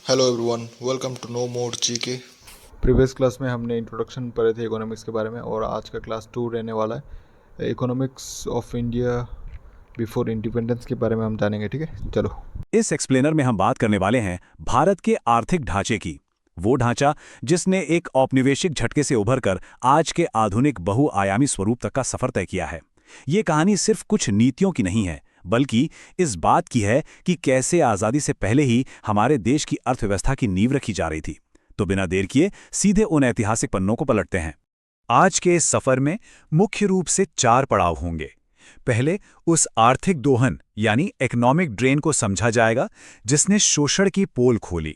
Hello everyone, welcome to know more GK. Previous class में हमने introduction पढ़े थे इकोनॉमिक्स के बारे में, और आज का क्लास 2 रहने वाला है economics of India before independence के बारे में हम जानेंगे। ठीक है, चलो। इस एक्सप्लेनर में हम बात करने वाले हैं भारत के आर्थिक ढांचे की। वो ढांचा जिसने एक औपनिवेशिक झटके से उभरकर आज के आधुनिक बहुआयामी स्वरूप तक का सफर तय किया है। ये कहानी सिर्फ कुछ नीतियों की नहीं है, बल्कि इस बात की है कि कैसे आज़ादी से पहले ही हमारे देश की अर्थव्यवस्था की नींव रखी जा रही थी। तो बिना देर किए सीधे उन ऐतिहासिक पन्नों को पलटते हैं। आज के इस सफर में मुख्य रूप से 4 पड़ाव होंगे। पहले उस आर्थिक दोहन यानी इकोनॉमिक ड्रेन को समझा जाएगा जिसने शोषण की पोल खोली।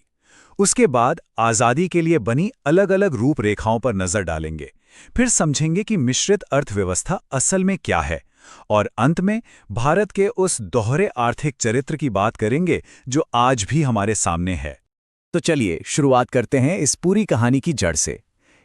उसके बाद आज़ादी के लिए बनी अलग अलग रूपरेखाओं पर नजर डालेंगे। फिर समझेंगे कि मिश्रित अर्थव्यवस्था असल में क्या है, और अंत में भारत के उस दोहरे आर्थिक चरित्र की बात करेंगे जो आज भी हमारे सामने है। तो चलिए शुरुआत करते हैं इस पूरी कहानी की जड़ से,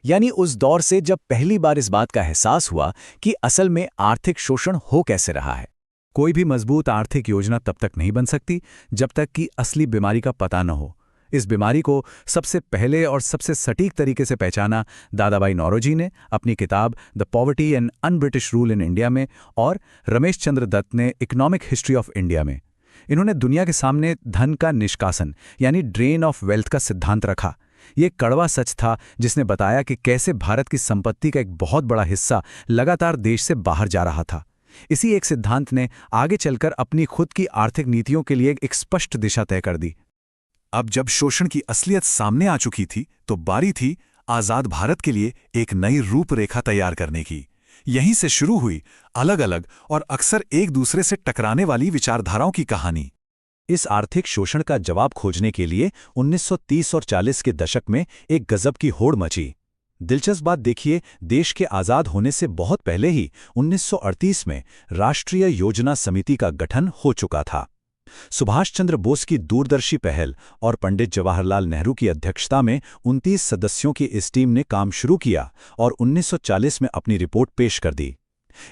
यानी उस दौर से जब पहली बार इस बात का एहसास हुआ कि असल में आर्थिक शोषण हो कैसे रहा है। कोई भी मजबूत आर्थिक योजना तब तक नहीं बन सकती जब तक कि असली बीमारी का पता न हो। इस बीमारी को सबसे पहले और सबसे सटीक तरीके से पहचाना दादाभाई नौरोजी ने अपनी किताब the poverty and un-British rule in India में, और रमेश चंद्र दत्त ने इकोनॉमिक हिस्ट्री ऑफ इंडिया में। इन्होंने दुनिया के सामने धन का निष्कासन यानी ड्रेन ऑफ वेल्थ का सिद्धांत रखा। ये कड़वा सच था जिसने बताया कि कैसे भारत की संपत्ति का एक बहुत बड़ा हिस्सा लगातार देश से बाहर जा रहा था। इसी एक सिद्धांत ने आगे चलकर अपनी खुद की आर्थिक नीतियों के लिए एक स्पष्ट दिशा तय कर दी। अब जब शोषण की असलियत सामने आ चुकी थी तो बारी थी आजाद भारत के लिए एक नई रूपरेखा तैयार करने की। यहीं से शुरू हुई अलग अलग और अक्सर एक दूसरे से टकराने वाली विचारधाराओं की कहानी। इस आर्थिक शोषण का जवाब खोजने के लिए 1930 और 40 के दशक में एक गजब की होड़ मची। दिलचस्प बात देखिए, देश के आज़ाद होने से बहुत पहले ही 1938 में राष्ट्रीय योजना समिति का गठन हो चुका था। सुभाष चंद्र बोस की दूरदर्शी पहल और पंडित जवाहरलाल नेहरू की अध्यक्षता में 29 सदस्यों की इस टीम ने काम शुरू किया और 1940 में अपनी रिपोर्ट पेश कर दी।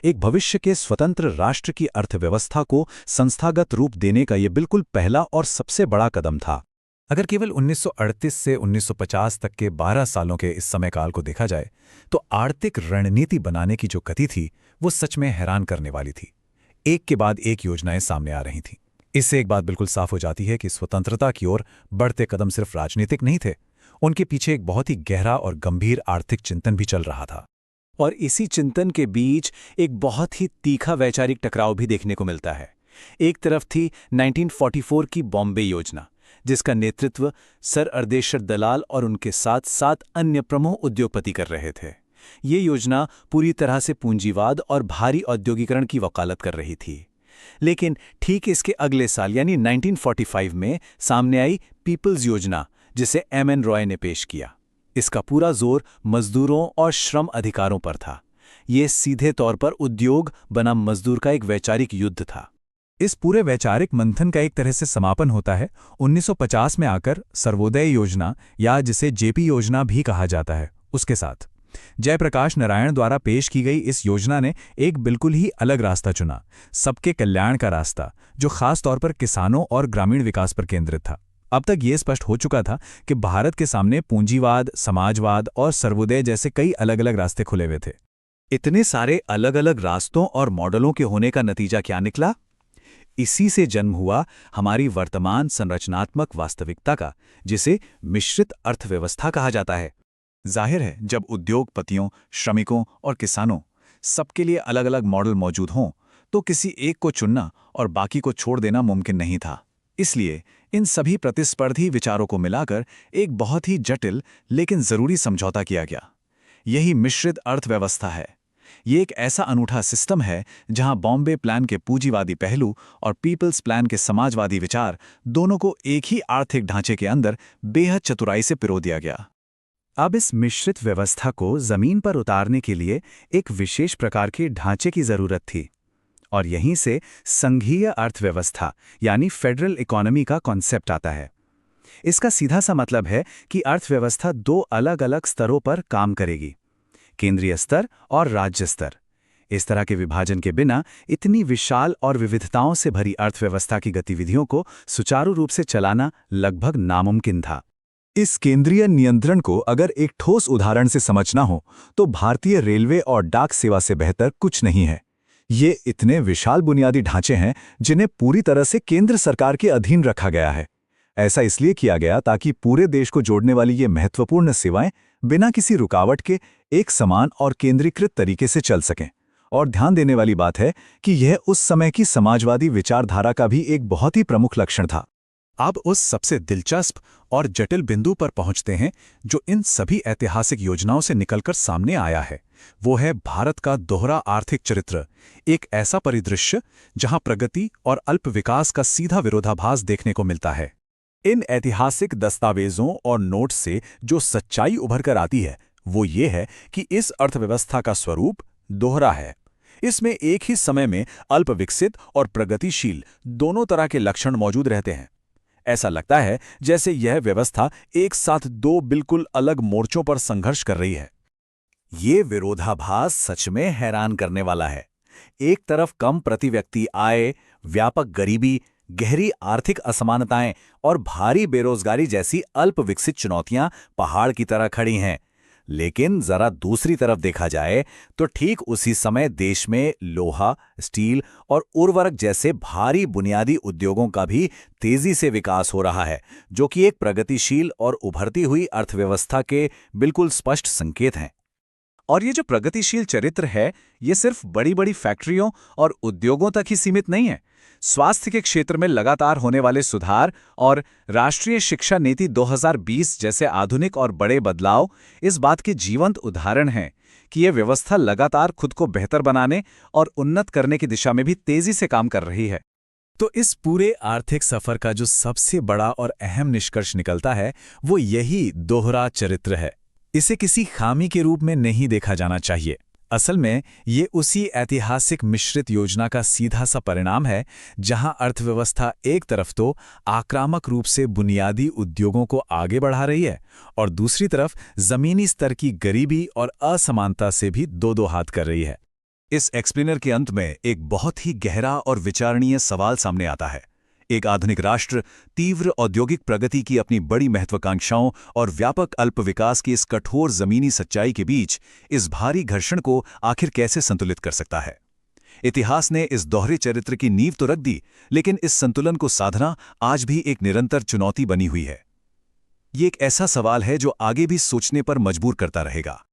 एक भविष्य के स्वतंत्र राष्ट्र की अर्थव्यवस्था को संस्थागत रूप देने का यह बिल्कुल पहला और सबसे बड़ा कदम था। अगर केवल 1938 से 1950 तक के 12 सालों के इस समयकाल को देखा जाए तो आर्थिक रणनीति बनाने की जो गति थी वो सच में हैरान करने वाली थी। एक के बाद एक योजनाएं सामने आ रही थीं। इससे एक बात बिल्कुल साफ हो जाती है कि स्वतंत्रता की ओर बढ़ते कदम सिर्फ राजनीतिक नहीं थे, उनके पीछे एक बहुत ही गहरा और गंभीर आर्थिक चिंतन भी चल रहा था। और इसी चिंतन के बीच एक बहुत ही तीखा वैचारिक टकराव भी देखने को मिलता है। एक तरफ थी 1944 की बॉम्बे योजना, जिसका नेतृत्व सर अर्देशर दलाल और उनके साथ 7 अन्य प्रमुख उद्योगपति कर रहे थे। ये योजना पूरी तरह से पूंजीवाद और भारी औद्योगिकरण की वकालत कर रही थी। लेकिन ठीक इसके अगले साल यानी 1945 में सामने आई पीपल्स योजना, जिसे एम.एन. रॉय ने पेश किया। इसका पूरा जोर मजदूरों और श्रम अधिकारों पर था। ये सीधे तौर पर उद्योग बनाम मजदूर का एक वैचारिक युद्ध था। इस पूरे वैचारिक मंथन का एक तरह से समापन होता है 1950 में आकर सर्वोदय योजना, या जिसे जेपी योजना भी कहा जाता है, उसके साथ। जयप्रकाश नारायण द्वारा पेश की गई इस योजना ने एक बिल्कुल ही अलग रास्ता चुना, सबके कल्याण का रास्ता, जो खास तौर पर किसानों और ग्रामीण विकास पर केंद्रित था। अब तक ये स्पष्ट हो चुका था कि भारत के सामने पूंजीवाद, समाजवाद और सर्वोदय जैसे कई अलग अलग रास्ते खुले हुए थे। इतने सारे अलग अलग रास्तों और मॉडलों के होने का नतीजा क्या निकला? इसी से जन्म हुआ हमारी वर्तमान संरचनात्मक वास्तविकता का, जिसे मिश्रित अर्थव्यवस्था कहा जाता है। जाहिर है, जब उद्योगपतियों, श्रमिकों और किसानों सबके लिए अलग अलग मॉडल मौजूद हों तो किसी एक को चुनना और बाकी को छोड़ देना मुमकिन नहीं था। इसलिए इन सभी प्रतिस्पर्धी विचारों को मिलाकर एक बहुत ही जटिल लेकिन जरूरी समझौता किया गया। यही मिश्रित अर्थव्यवस्था है। ये एक ऐसा अनूठा सिस्टम है जहां बॉम्बे प्लान के पूंजीवादी पहलू और पीपल्स प्लान के समाजवादी विचार दोनों को एक ही आर्थिक ढांचे के अंदर बेहद चतुराई से पिरो दिया गया। अब इस मिश्रित व्यवस्था को जमीन पर उतारने के लिए एक विशेष प्रकार के ढांचे की जरूरत थी, और यहीं से संघीय अर्थव्यवस्था यानी फेडरल इकोनॉमी का कॉन्सेप्ट आता है। इसका सीधा सा मतलब है कि अर्थव्यवस्था 2 अलग अलग स्तरों पर काम करेगी, केंद्रीय स्तर और राज्य स्तर। इस तरह के विभाजन के बिना इतनी विशाल और विविधताओं से भरी अर्थव्यवस्था की गतिविधियों को सुचारू रूप से चलाना लगभग नामुमकिन था। इस केंद्रीय नियंत्रण को अगर एक ठोस उदाहरण से समझना हो तो भारतीय रेलवे और डाक सेवा से बेहतर कुछ नहीं है। ये इतने विशाल बुनियादी ढांचे हैं जिन्हें पूरी तरह से केंद्र सरकार के अधीन रखा गया है। ऐसा इसलिए किया गया ताकि पूरे देश को जोड़ने वाली ये महत्वपूर्ण सेवाएं बिना किसी रुकावट के एक समान और केंद्रीकृत तरीके से चल सकें। और ध्यान देने वाली बात है कि यह उस समय की समाजवादी विचारधारा का भी एक बहुत ही प्रमुख लक्षण था। अब उस सबसे दिलचस्प और जटिल बिंदु पर पहुंचते हैं जो इन सभी ऐतिहासिक योजनाओं से निकलकर सामने आया है। वो है भारत का दोहरा आर्थिक चरित्र, एक ऐसा परिदृश्य जहां प्रगति और अल्प विकास का सीधा विरोधाभास देखने को मिलता है। इन ऐतिहासिक दस्तावेजों और नोट्स से जो सच्चाई उभर कर आती है वो ये है कि इस अर्थव्यवस्था का स्वरूप दोहरा है। इसमें एक ही समय में अल्प विकसित और प्रगतिशील दोनों तरह के लक्षण मौजूद रहते हैं। ऐसा लगता है जैसे यह व्यवस्था एक साथ दो बिल्कुल अलग मोर्चों पर संघर्ष कर रही है। ये विरोधाभास सच में हैरान करने वाला है। एक तरफ कम प्रति व्यक्ति आय, व्यापक गरीबी, गहरी आर्थिक असमानताएं और भारी बेरोजगारी जैसी अल्प विकसित चुनौतियां पहाड़ की तरह खड़ी हैं। लेकिन जरा दूसरी तरफ देखा जाए तो ठीक उसी समय देश में लोहा, स्टील और उर्वरक जैसे भारी बुनियादी उद्योगों का भी तेजी से विकास हो रहा है, जो कि एक प्रगतिशील और उभरती हुई अर्थव्यवस्था के बिल्कुल स्पष्ट संकेत हैं। और ये जो प्रगतिशील चरित्र है, ये सिर्फ बड़ी बड़ी फैक्ट्रियों और उद्योगों तक ही सीमित नहीं है। स्वास्थ्य के क्षेत्र में लगातार होने वाले सुधार और राष्ट्रीय शिक्षा नीति 2020 जैसे आधुनिक और बड़े बदलाव इस बात के जीवंत उदाहरण हैं कि यह व्यवस्था लगातार खुद को बेहतर बनाने और उन्नत करने की दिशा में भी तेजी से काम कर रही है। तो इस पूरे आर्थिक सफर का जो सबसे बड़ा और अहम निष्कर्ष निकलता है वो यही दोहरा चरित्र है। इसे किसी खामी के रूप में नहीं देखा जाना चाहिए। असल में ये उसी ऐतिहासिक मिश्रित योजना का सीधा सा परिणाम है जहां अर्थव्यवस्था एक तरफ तो आक्रामक रूप से बुनियादी उद्योगों को आगे बढ़ा रही है और दूसरी तरफ जमीनी स्तर की गरीबी और असमानता से भी दो हाथ कर रही है। इस एक्सप्लेनर के अंत में एक बहुत ही गहरा और विचारणीय सवाल सामने आता है। एक आधुनिक राष्ट्र तीव्र औद्योगिक प्रगति की अपनी बड़ी महत्वाकांक्षाओं और व्यापक अल्प विकास की इस कठोर जमीनी सच्चाई के बीच इस भारी घर्षण को आखिर कैसे संतुलित कर सकता है? इतिहास ने इस दोहरे चरित्र की नींव तो रख दी, लेकिन इस संतुलन को साधना आज भी एक निरंतर चुनौती बनी हुई है। ये एक ऐसा सवाल है जो आगे भी सोचने पर मजबूर करता रहेगा।